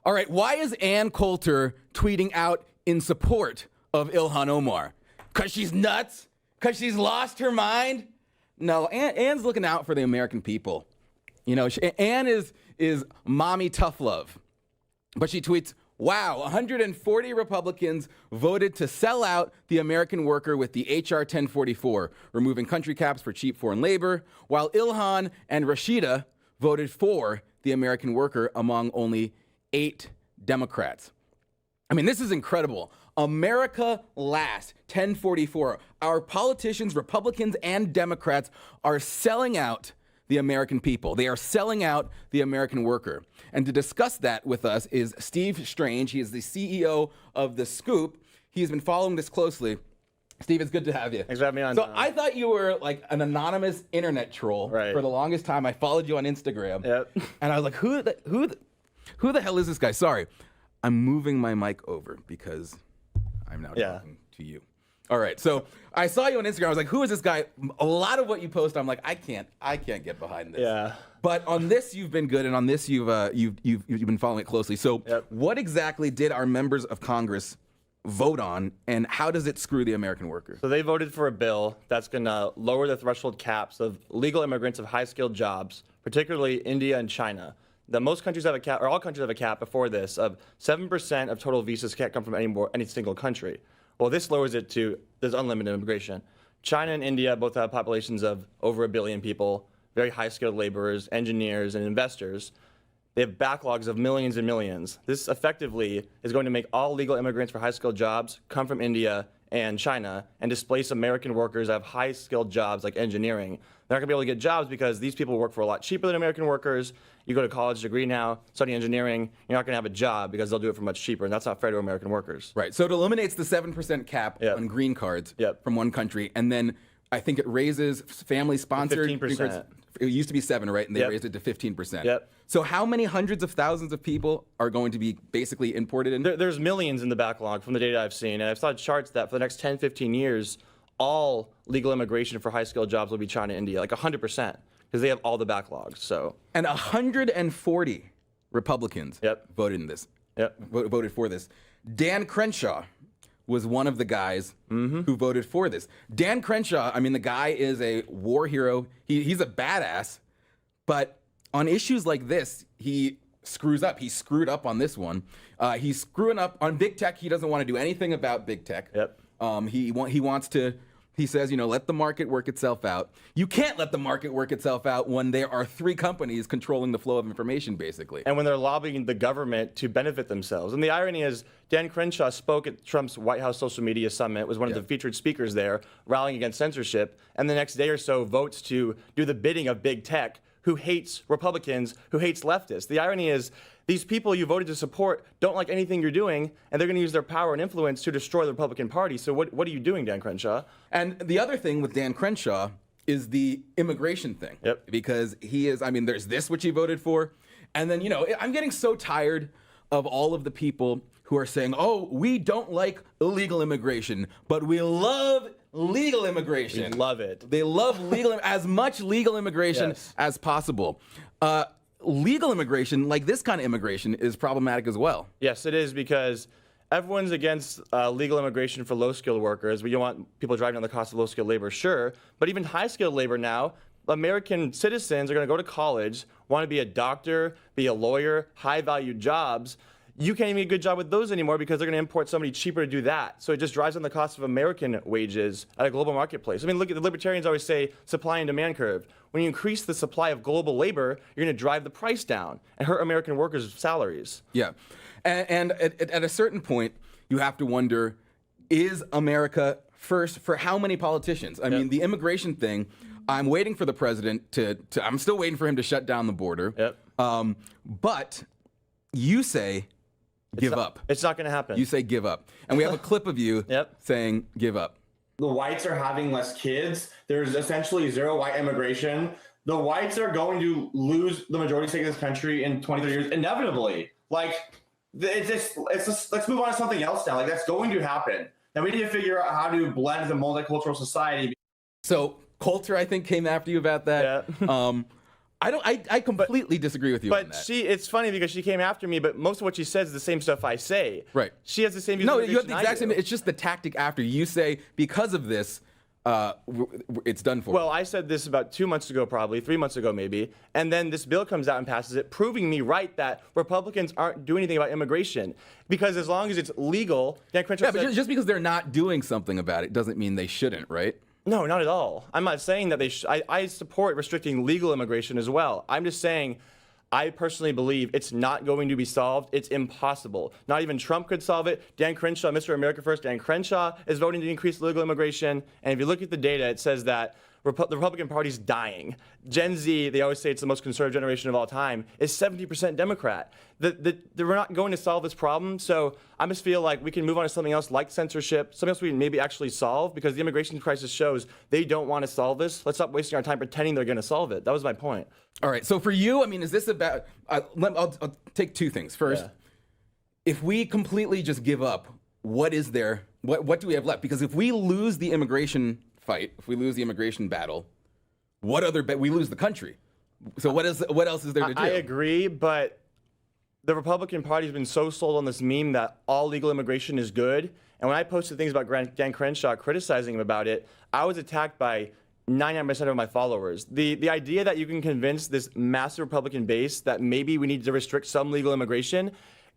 All right, why is Ann Coulter tweeting out in support of Ilhan Omar? Because she's nuts? Because she's lost her mind? No, Ann's looking out for the American people. You know, Ann is mommy tough love. But she tweets, wow, 140 Republicans voted to sell out the American worker with the H.R. 1044, removing country caps for cheap foreign labor, while Ilhan and Rashida voted for the American worker among only 8 Democrats. I mean, this is incredible. America last, 1044. Our politicians, Republicans and Democrats, are selling out the American people. They are selling out the American worker. And to discuss that with us is Steve Strange. He is the CEO of The Scoop. He's been following this closely. Steve, it's good to have you. Thanks for having me on. So I thought you were like an anonymous internet troll for the longest time. I followed you on Instagram. Yep. And I was like, who the hell is this guy? Sorry. I'm moving my mic over because I'm now talking to you. All right, so I saw you on Instagram. I was like, who is this guy? A lot of what you post, I'm like, I can't get behind this. Yeah. But on this, you've been good, and on this, you've been following it closely. So, what exactly did our members of Congress vote on, and how does it screw the American worker? So they voted for a bill that's going to lower the threshold caps of legal immigrants of high-skilled jobs, particularly India and China. Most countries have a cap, or all countries have a cap before this, of 7% of total visas can't come from any single country. Well, this lowers it to there's unlimited immigration. China and India both have populations of over 1 billion people, very high-skilled laborers, engineers, and investors. They have backlogs of millions and millions. This effectively is going to make all legal immigrants for high-skilled jobs come from India and China and displace American workers that have high-skilled jobs like engineering. They're not going to be able to get jobs because these people work for a lot cheaper than American workers. You go to college degree now, study engineering, you're not going to have a job because they'll do it for much cheaper, and that's not fair to American workers. Right. So it eliminates the 7% cap on green cards from one country, and then I think it raises family-sponsored 15%. It used to be 7, right? And they raised it to 15%. So how many hundreds of thousands of people are going to be basically imported in? There's millions in the backlog from the data I've seen, and I've saw charts that for the next 10, 15 years, all legal immigration for high-skilled jobs will be China and India, like 100%, because they have all the backlogs. So. And 140 Republicans voted in this. Voted for this. Dan Crenshaw was one of the guys who voted for this. Dan Crenshaw, I mean, the guy is a war hero. He's a badass, but on issues like this, he screws up. He screwed up on this one. He's screwing up on big tech. He doesn't want to do anything about big tech. He wants to. He says, you know, let the market work itself out. You can't let the market work itself out when there are 3 companies controlling the flow of information, basically. And when they're lobbying the government to benefit themselves. And the irony is, Dan Crenshaw spoke at Trump's White House social media summit, was one of the featured speakers there, rallying against censorship, and the next day or so votes to do the bidding of big tech, who hates Republicans, who hates leftists. The irony is, these people you voted to support don't like anything you're doing, and they're going to use their power and influence to destroy the Republican Party. So what are you doing, Dan Crenshaw? And the other thing with Dan Crenshaw is the immigration thing. Because he is, I mean, there's this, which he voted for. And then, you know, I'm getting so tired of all of the people who are saying, oh, we don't like illegal immigration, but we love legal immigration. We love it. They love as much legal immigration as possible. Legal immigration, like this kind of immigration, is problematic as well. Yes, it is, because everyone's against legal immigration for low-skilled workers. We don't want people driving on the cost of low-skilled labor, sure. But even high-skilled labor now, American citizens are going to go to college, want to be a doctor, be a lawyer, high-value jobs. You can't even get a good job with those anymore because they're going to import somebody cheaper to do that. So it just drives down the cost of American wages at a global marketplace. I mean, look at the libertarians always say supply and demand curve. When you increase the supply of global labor, you're going to drive the price down and hurt American workers' salaries. Yeah. And at a certain point, you have to wonder, is America first for how many politicians? I mean, the immigration thing, I'm waiting for the president I'm still waiting for him to shut down the border. But you say, give up. It's not going to happen. You say give up. And we have a clip of you saying give up. The whites are having less kids. There's essentially 0 white immigration. The whites are going to lose the majority stake of this country in 20, 30 years, inevitably. Like, it's just, let's move on to something else now. Like, that's going to happen. Now we need to figure out how to blend the multicultural society. So Coulter, I think, came after you about that. I completely disagree with you on But that. it's funny because she came after me, but most of what she says is the same stuff I say. Right. She has the same views No, on you have the immigration exact same. I do. It's just the tactic after you say because of this, it's done for. Well, I said this about 2 months ago, probably 3 months ago, maybe, and then this bill comes out and passes it, proving me right that Republicans aren't doing anything about immigration because as long as it's legal, Dan Crenshaw yeah, but said, just because they're not doing something about it doesn't mean they shouldn't, right? no, not at all. I'm not saying that I support restricting legal immigration as well. I'm just saying I personally believe it's not going to be solved. It's impossible. Not even Trump could solve it. Dan Crenshaw, Mr. America First, Dan Crenshaw is voting to increase legal immigration. And if you look at the data, it says that the Republican Party's dying. Gen Z, they always say it's the most conservative generation of all time, is 70% Democrat. We're not going to solve this problem, so I just feel like we can move on to something else like censorship, something else we can maybe actually solve, because the immigration crisis shows they don't want to solve this. Let's stop wasting our time pretending they're going to solve it. That was my point. All right. So for you, I mean, is this about? I'll take two things. First, Yeah. if we completely just give up, what is there? What do we have left? Because if we lose the immigration fight, if we lose the immigration battle, what other? We lose the country. So what else is there to do? I agree, but the Republican Party has been so sold on this meme that all legal immigration is good. And when I posted things about Dan Crenshaw criticizing him about it, I was attacked by 99% of my followers. The idea that you can convince this massive Republican base that maybe we need to restrict some legal immigration,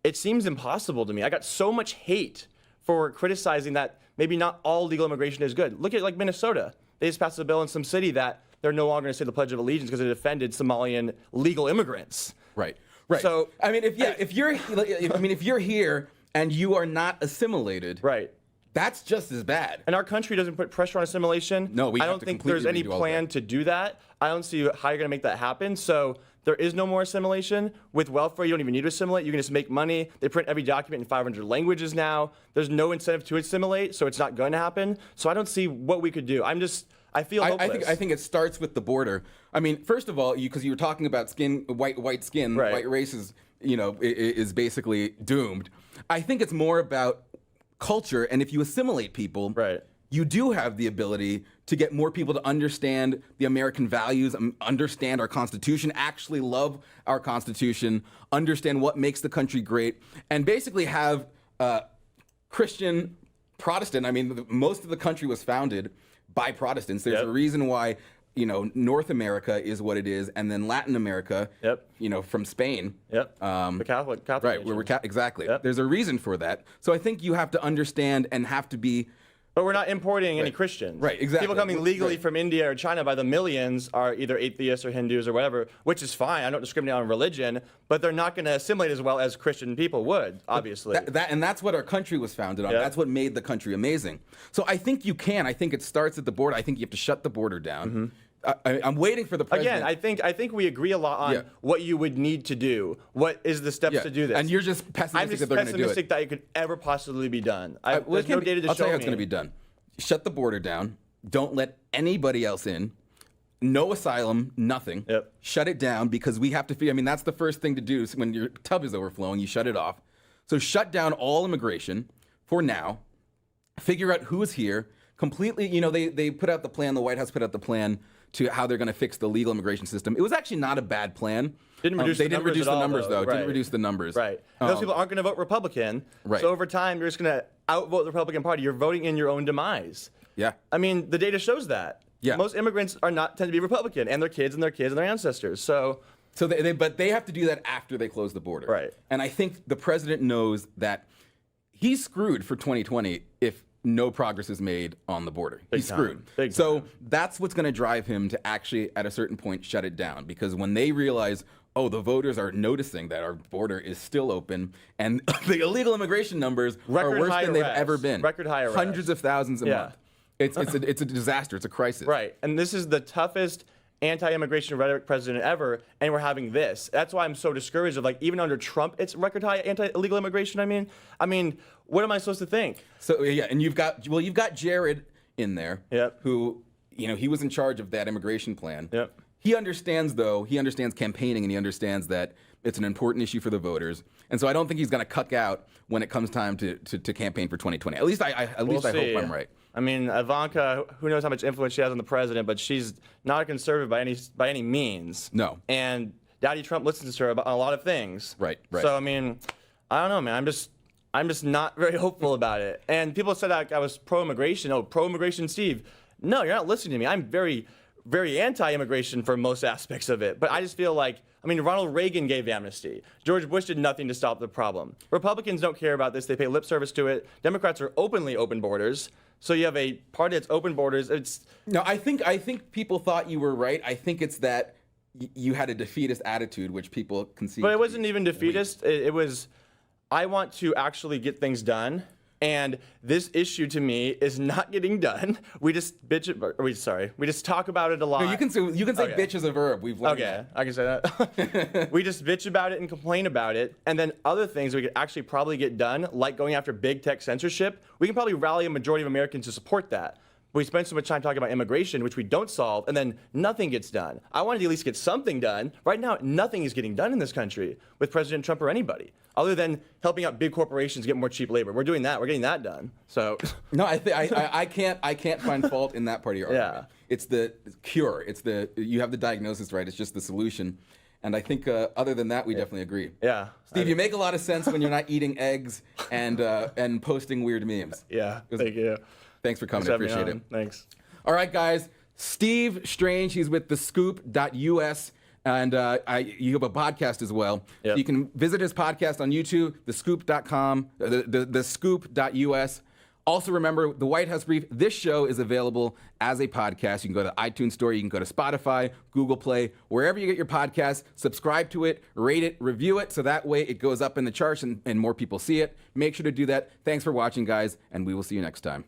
it seems impossible to me. I got so much hate for criticizing that maybe not all legal immigration is good. Look at like Minnesota. They just passed a bill in some city that they're no longer going to say the Pledge of Allegiance because it offended Somalian legal immigrants. Right. Right. So I mean, if you're here and you are not assimilated, right. that's just as bad. And our country doesn't put pressure on assimilation. No, we I have don't to think completely there's any redo all plan that. to do that. I don't see how you're going to make that happen. So there is no more assimilation. With welfare, you don't even need to assimilate. You can just make money. They print every document in 500 languages now. There's no incentive to assimilate, so it's not going to happen. So I don't see what we could do. I feel hopeless. I think it starts with the border. I mean, first of all, because you were talking about white skin, Right. white race is basically doomed. I think it's more about culture, and if you assimilate people, Right. you do have the ability to get more people to understand the American values, understand our Constitution, actually love our Constitution, understand what makes the country great, and basically have Christian, Protestant. I mean, most of the country was founded by Protestants. There's Yep. a reason why, North America is what it is, and then Latin America, Yep. From Spain. Yep. The Catholic Right, nation. exactly. Yep. There's a reason for that. So I think you have to understand and have to be. But we're not importing any Christians. Right, exactly. People coming legally Right. from India or China by the millions are either atheists or Hindus or whatever, which is fine. I don't discriminate on religion, but they're not going to assimilate as well as Christian people would, obviously. And that's what our country was founded on. Yeah. That's what made the country amazing. So I think you can. I think it starts at the border. I think you have to shut the border down. I'm waiting for the president. Again, I think we agree a lot on Yeah. what you would need to do. What is the steps to do this? And you're just I'm pessimistic just that they're going to do pessimistic it. that it could ever possibly be done. Well, There's no data to I'll show tell you how me. it's going to be done. Shut the border down. Don't let anybody else in. No asylum, nothing. Yep. Shut it down because we have to figure. I mean, that's the first thing to do. So when your tub is overflowing, you shut it off. So shut down all immigration for now. Figure out who is here. Completely, they put out the plan. The White House put out the plan to how they're going to fix the legal immigration system. It was actually not a bad plan. Didn't reduce they the didn't numbers reduce at the all, numbers, though. Right. Didn't reduce the numbers. Right. And those people aren't going to vote Republican. Right. So over time, you're just going to outvote the Republican Party. You're voting in your own demise. Yeah. I mean, the data shows that. Yeah. Most immigrants tend to be Republican, and their kids and their kids and their ancestors. So But they have to do that after they close the border. Right. And I think the president knows that he's screwed for 2020 if no progress is made on the border. He's time. screwed. Big So time. that's what's going to drive him to actually, at a certain point, shut it down. Because when they realize, oh, the voters are noticing that our border is still open, and the illegal immigration numbers Record are worse high than they've arrests. ever been. Record high arrests. Hundreds of thousands a Yeah. month. It's a disaster. It's a crisis. Right. And this is the toughest anti-immigration rhetoric president ever, and we're having this. That's why I'm so discouraged of, like, even under Trump, it's record high anti-illegal immigration. I mean, what am I supposed to think? So yeah, and you've got Jared in there, Yep. who he was in charge of that immigration plan. Yep. He understands campaigning, and he understands that It's an important issue for the voters. And so I don't think he's going to cuck out when it comes time to campaign for 2020. At least I hope I'm right. I mean, Ivanka, who knows how much influence she has on the president, but she's not a conservative by any means. No. And Daddy Trump listens to her about a lot of things. Right. So I mean, I don't know, man. I'm just not very hopeful about it. And people said that I was pro-immigration. Oh, pro-immigration, Steve. No, you're not listening to me. I'm very, very anti-immigration for most aspects of it. But I just feel like, I mean, Ronald Reagan gave amnesty. George Bush did nothing to stop the problem. Republicans don't care about this. They pay lip service to it. Democrats are openly open borders. So you have a party that's open borders. No, I think people thought you were right. I think it's that you had a defeatist attitude, which people concede. But it wasn't even defeatist. It was, I want to actually get things done. And this issue to me is not getting done. We just we just talk about it a lot. No, you can say Okay. bitch as a verb. We've learned Okay, I can say that. We just bitch about it and complain about it. And then other things we could actually probably get done, like going after big tech censorship, we can probably rally a majority of Americans to support that. We spend so much time talking about immigration, which we don't solve, and then nothing gets done. I wanted to at least get something done. Right now, nothing is getting done in this country with President Trump or anybody, other than helping out big corporations get more cheap labor. We're doing that. We're getting that done. So, no, I can't find fault in that part of your argument. It's the cure. You have the diagnosis right. It's just the solution. And I think other than that, we definitely agree. Yeah. Steve, you make a lot of sense when you're not eating eggs and posting weird memes. Yeah. Thank you. Thanks for coming. I appreciate it. Thanks. All right, guys. Steve Strange, he's with thescoop.us. And you have a podcast as well. Yep. So you can visit his podcast on YouTube, thescoop.com, thescoop.us. Also, remember, The White House Brief, this show is available as a podcast. You can go to the iTunes Store, you can go to Spotify, Google Play, wherever you get your podcasts. Subscribe to it, rate it, review it, so that way it goes up in the charts and more people see it. Make sure to do that. Thanks for watching, guys, and we will see you next time.